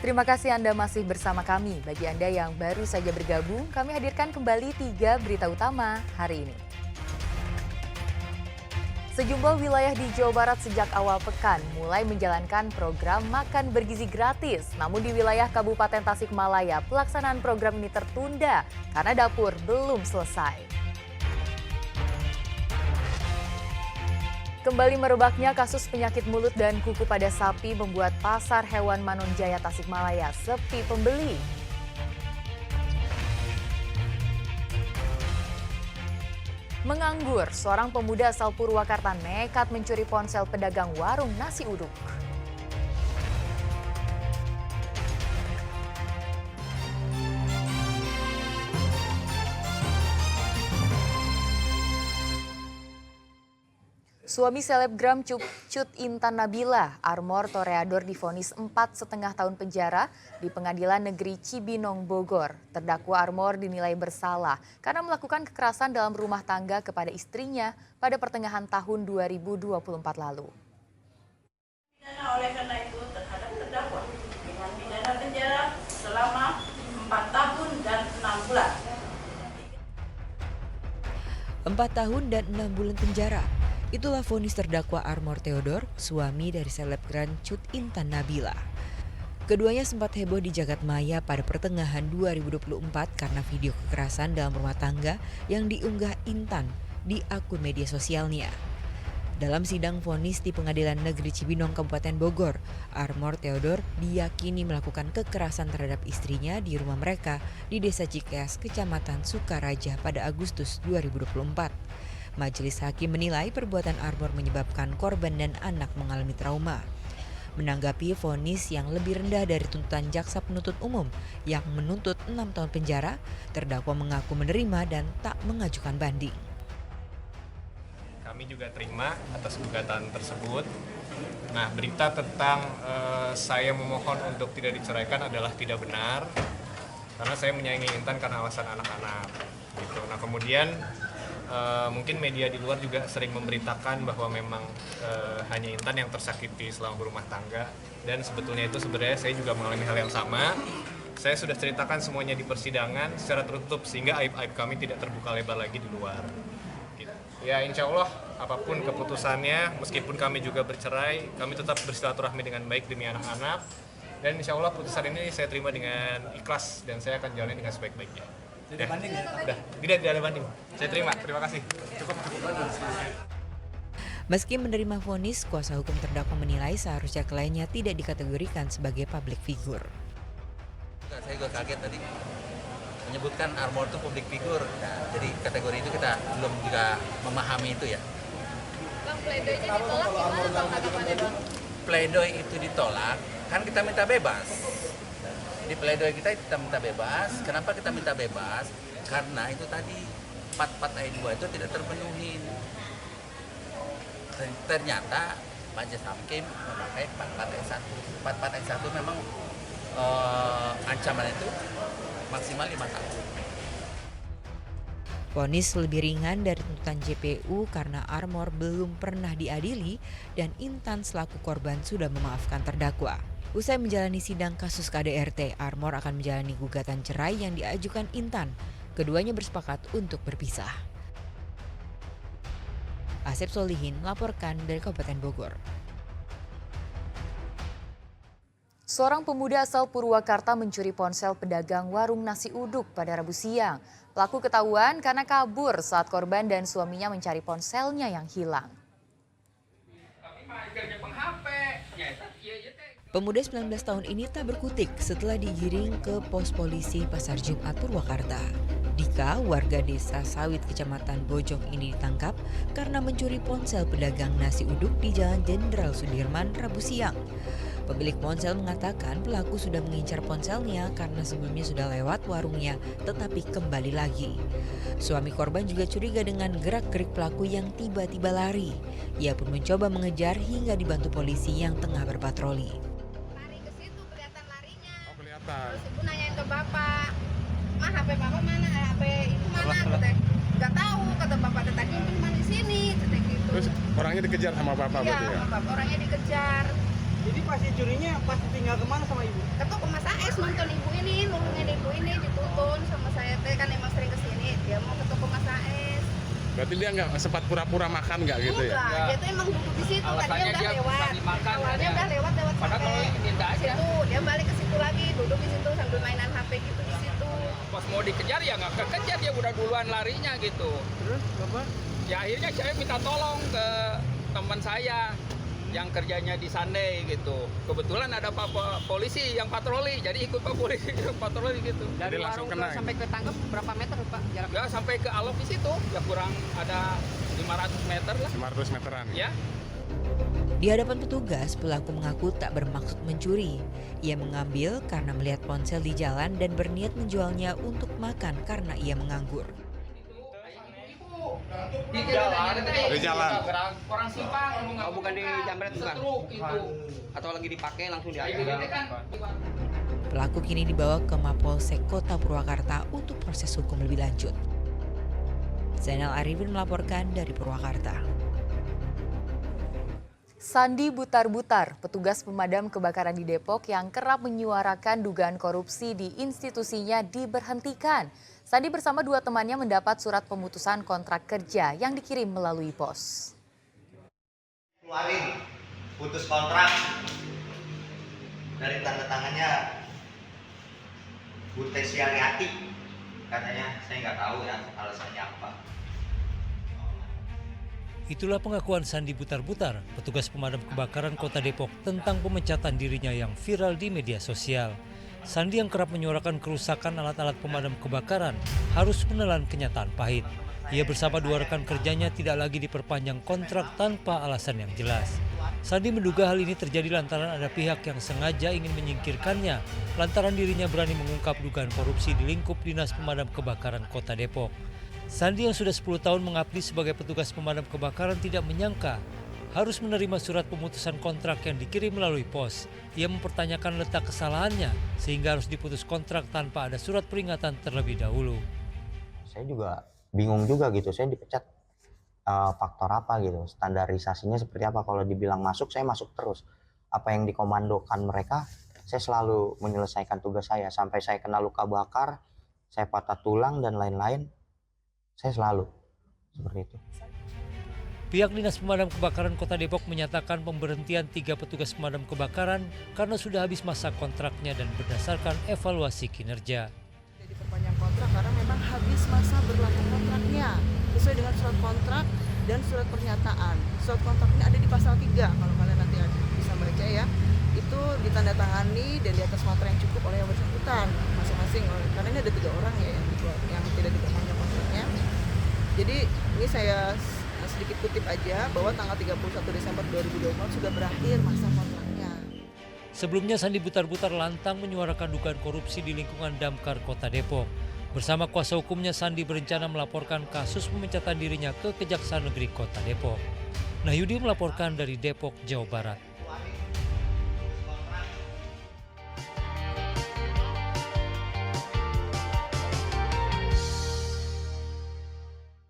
Terima kasih Anda masih bersama kami. Bagi Anda yang baru saja bergabung, kami hadirkan kembali 3 berita utama hari ini. Sejumlah wilayah di Jawa Barat sejak awal pekan mulai menjalankan program makan bergizi gratis. Namun di wilayah Kabupaten Tasikmalaya, pelaksanaan program ini tertunda karena dapur belum selesai. Kembali merebaknya kasus penyakit mulut dan kuku pada sapi membuat pasar hewan Manonjaya Tasikmalaya sepi pembeli. Menganggur, seorang pemuda asal Purwakarta nekat mencuri ponsel pedagang warung nasi uduk. Suami selebgram Cut Intan Nabila, Armor Toreador divonis 4,5 tahun penjara di Pengadilan Negeri Cibinong, Bogor. Terdakwa Armor dinilai bersalah karena melakukan kekerasan dalam rumah tangga kepada istrinya pada pertengahan tahun 2024 lalu. Oleh karena itu terhadap terdakwa dengan pidana penjara selama 4 tahun dan 6 bulan. 4 tahun dan 6 bulan penjara. Itulah vonis terdakwa Armor Theodor, suami dari selebgram Cut Intan Nabila. Keduanya sempat heboh di jagat maya pada pertengahan 2024 karena video kekerasan dalam rumah tangga yang diunggah Intan di akun media sosialnya. Dalam sidang vonis di Pengadilan Negeri Cibinong, Kabupaten Bogor, Armor Theodor diyakini melakukan kekerasan terhadap istrinya di rumah mereka di Desa Cikeas, Kecamatan Sukaraja pada Agustus 2024. Majelis hakim menilai perbuatan Armor menyebabkan korban dan anak mengalami trauma. Menanggapi vonis yang lebih rendah dari tuntutan jaksa penuntut umum yang menuntut 6 tahun penjara, terdakwa mengaku menerima dan tak mengajukan banding. Kami juga terima atas gugatan tersebut. Nah, berita tentang saya memohon untuk tidak diceraikan adalah tidak benar, karena saya menyayangi Intan karena alasan anak-anak. Gitu. Nah, kemudian mungkin media di luar juga sering memberitakan bahwa memang hanya Intan yang tersakiti selama berumah tangga, dan sebetulnya itu sebenarnya saya juga mengalami hal yang sama. Saya sudah ceritakan semuanya di persidangan secara tertutup sehingga aib-aib kami tidak terbuka lebar lagi di luar. Gitu. Ya, insya Allah apapun keputusannya, meskipun kami juga bercerai, kami tetap bersilaturahmi dengan baik demi anak-anak, dan insya Allah putusan ini saya terima dengan ikhlas dan saya akan jalani dengan sebaik-baiknya. Tidak banding ya? Udah, tidak ada banding. Saya terima kasih. Cukup. Meski menerima vonis, kuasa hukum terdakwa menilai seharusnya kliennya tidak dikategorikan sebagai public figure. Saya juga kaget tadi menyebutkan Armor itu public figure. Nah, jadi kategori itu kita belum juga memahami itu ya. Bang, pledoinya ditolak gimana Bang tanggapannya Bang? Pledoi itu ditolak, kan kita minta bebas. Di pledoi kita minta bebas. Kenapa kita minta bebas? Karena itu tadi 44 ayat 2 itu tidak terpenuhi. Ternyata Majelis Hakim memakai 44 ayat 1. 44 ayat 1 memang ancaman itu maksimal 5 tahun. Vonis lebih ringan dari tuntutan JPU karena Armor belum pernah diadili dan Intan selaku korban sudah memaafkan terdakwa. Usai menjalani sidang kasus KDRT, Armor akan menjalani gugatan cerai yang diajukan Intan. Keduanya bersepakat untuk berpisah. Asep Solihin melaporkan dari Kabupaten Bogor. Seorang pemuda asal Purwakarta mencuri ponsel pedagang warung nasi uduk pada Rabu siang. Pelaku ketahuan karena kabur saat korban dan suaminya mencari ponselnya yang hilang. Pemuda 19 tahun ini tak berkutik setelah digiring ke pos polisi Pasar Jumat Purwakarta. Dika, warga desa Sawit Kecamatan Bojong ini ditangkap karena mencuri ponsel pedagang nasi uduk di Jalan Jenderal Sudirman Rabu siang. Pemilik ponsel mengatakan pelaku sudah mengincar ponselnya karena sebelumnya sudah lewat warungnya tetapi kembali lagi. Suami korban juga curiga dengan gerak-gerik pelaku yang tiba-tiba lari. Ia pun mencoba mengejar hingga dibantu polisi yang tengah berpatroli. Lari ke situ kelihatan larinya. Oh, kelihatan. Terus ibu nanyain ke bapak, "Ma, HP bapak mana? HP itu mana?" Katanya, "Nggak tahu," kata bapak, "tadi cuma di sini," kata gitu. Terus orangnya dikejar sama bapak Iya, berarti ya? sama bapak orangnya dikejar. Jadi pasti curinya pasti tinggal kemana sama ibu? Ke toko Mas AS nonton ibu ini, nulungin ibu ini dituntun sama saya teh kan emang sering kesini. Dia mau ke toko Mas AS. Berarti dia nggak sempat pura-pura makan nggak gitu ya? Enggak, dia tuh emang duduk di situ. Tadinya udah lewat. Awalnya udah lewat sampai situ. Dia balik ke situ lagi, duduk di situ sambil mainan HP gitu di situ. Pas mau dikejar ya nggak kekejar, dia udah duluan larinya gitu. Terus Bapak? Ya akhirnya saya minta tolong ke teman saya yang kerjanya di Sunday gitu. Kebetulan ada Pak polisi yang patroli, jadi ikut Pak polisi yang patroli gitu. Dari langsung kena. Sampai ke tangkap berapa meter Pak jarak? Ya sampai ke Alok di situ, ya kurang ada 500 meter lah. 500 meteran. Ya. Di hadapan petugas, pelaku mengaku tak bermaksud mencuri. Ia mengambil karena melihat ponsel di jalan dan berniat menjualnya untuk makan karena ia menganggur. Di jalan. Di jalan. Orang simpang, bukan di jambret bukan? itu. Atau lagi dipakai langsung Ini kan Pelaku kini dibawa ke Mapolsek Kota Purwakarta untuk proses hukum lebih lanjut. Zainal Arifin melaporkan dari Purwakarta. Sandi Butar-Butar, petugas pemadam kebakaran di Depok yang kerap menyuarakan dugaan korupsi di institusinya diberhentikan. Sandi bersama 2 temannya mendapat surat pemutusan kontrak kerja yang dikirim melalui pos. Keluarin putus kontrak dari tanda tangannya Bu Tesi Ariati, katanya. Saya nggak tahu ya alasannya apa. Itulah pengakuan Sandi Butar-Butar, petugas pemadam kebakaran Kota Depok tentang pemecatan dirinya yang viral di media sosial. Sandi yang kerap menyuarakan kerusakan alat-alat pemadam kebakaran harus menelan kenyataan pahit. Ia bersama 2 rekan kerjanya tidak lagi diperpanjang kontrak tanpa alasan yang jelas. Sandi menduga hal ini terjadi lantaran ada pihak yang sengaja ingin menyingkirkannya lantaran dirinya berani mengungkap dugaan korupsi di lingkup Dinas Pemadam Kebakaran Kota Depok. Sandi yang sudah 10 tahun mengabdi sebagai petugas pemadam kebakaran tidak menyangka harus menerima surat pemutusan kontrak yang dikirim melalui pos. Ia mempertanyakan letak kesalahannya sehingga harus diputus kontrak tanpa ada surat peringatan terlebih dahulu. Saya juga bingung juga gitu, saya dipecat faktor apa gitu, standarisasinya seperti apa. Kalau dibilang masuk, saya masuk terus. Apa yang dikomandokan mereka, saya selalu menyelesaikan tugas saya. Sampai saya kena luka bakar, saya patah tulang dan lain-lain, saya selalu seperti itu. Pihak Dinas Pemadam Kebakaran Kota Depok menyatakan pemberhentian 3 petugas pemadam kebakaran karena sudah habis masa kontraknya dan berdasarkan evaluasi kinerja. Diperpanjang kontrak karena memang habis masa berlaku kontraknya sesuai dengan surat kontrak dan surat pernyataan. Surat kontraknya ada di pasal 3 kalau kalian nanti bisa baca ya. Itu ditandatangani dan di atas materai yang cukup oleh yang bersangkutan masing-masing. Karena ini ada 3 orang ya yang tidak diperpanjang kontraknya. Jadi ini saya sedikit kutip aja bahwa tanggal 31 Desember 2024 sudah berakhir masa kontraknya. Sebelumnya Sandi Butar-Butar lantang menyuarakan dugaan korupsi di lingkungan Damkar Kota Depok. Bersama kuasa hukumnya, Sandi berencana melaporkan kasus pemecatan dirinya ke Kejaksaan Negeri Kota Depok. Nahyudi melaporkan dari Depok, Jawa Barat.